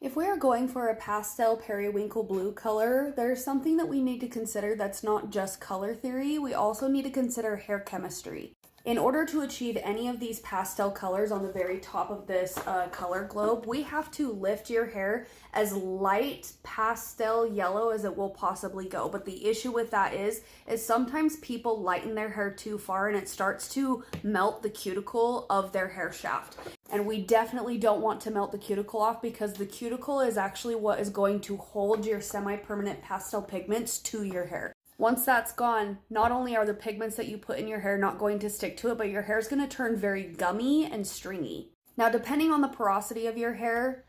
If we are going for a pastel periwinkle blue color, there's something that we need to consider that's not just color theory. We also need to consider hair chemistry. In order to achieve any of these pastel colors on the very top of this color globe, we have to lift your hair as light pastel yellow as it will possibly go. But the issue with that is sometimes people lighten their hair too far and it starts to melt the cuticle of their hair shaft. And we definitely don't want to melt the cuticle off, because the cuticle is actually what is going to hold your semi-permanent pastel pigments to your hair. Once that's gone, not only are the pigments that you put in your hair not going to stick to it, but your hair is going to turn very gummy and stringy. Now, depending on the porosity of your hair,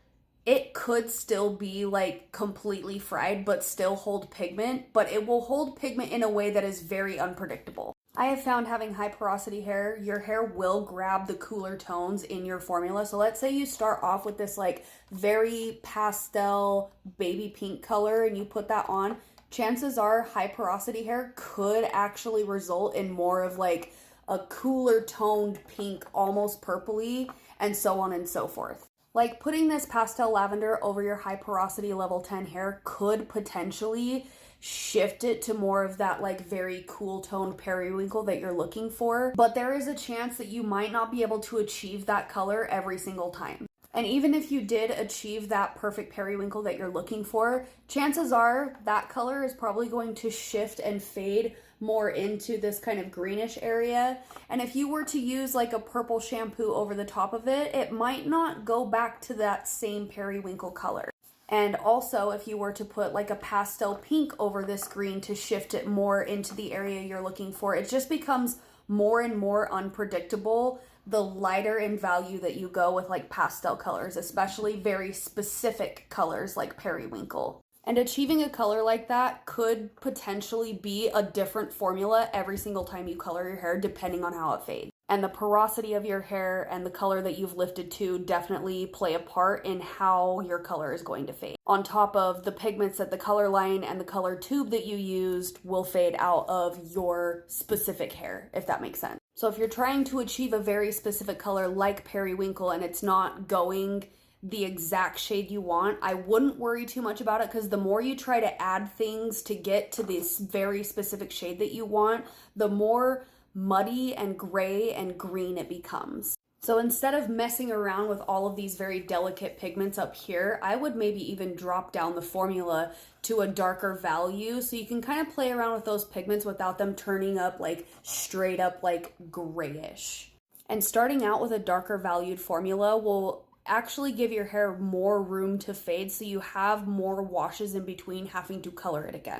it could still be like completely fried, but still hold pigment, but it will hold pigment in a way that is very unpredictable. I have found having high porosity hair, your hair will grab the cooler tones in your formula. So let's say you start off with this like very pastel baby pink color and you put that on. Chances are high porosity hair could actually result in more of like a cooler toned pink, almost purpley, and so on and so forth. Like putting this pastel lavender over your high porosity level 10 hair could potentially shift it to more of that like very cool toned periwinkle that you're looking for. But there is a chance that you might not be able to achieve that color every single time. And even if you did achieve that perfect periwinkle that you're looking for, chances are that color is probably going to shift and fade more into this kind of greenish area. And if you were to use like a purple shampoo over the top of it, it might not go back to that same periwinkle color. And also, if you were to put like a pastel pink over this green to shift it more into the area you're looking for, it just becomes more and more unpredictable the lighter in value that you go with like pastel colors, especially very specific colors like periwinkle. And achieving a color like that could potentially be a different formula every single time you color your hair, depending on how it fades. And the porosity of your hair and the color that you've lifted to definitely play a part in how your color is going to fade. On top of the pigments that the color line and the color tube that you used will fade out of your specific hair, if that makes sense. So if you're trying to achieve a very specific color like periwinkle and it's not going the exact shade you want, I wouldn't worry too much about it, because the more you try to add things to get to this very specific shade that you want, the more muddy and gray and green it becomes. So instead of messing around with all of these very delicate pigments up here, I would maybe even drop down the formula to a darker value so you can kind of play around with those pigments without them turning up like straight up like grayish. And starting out with a darker valued formula will actually give your hair more room to fade, so you have more washes in between having to color it again.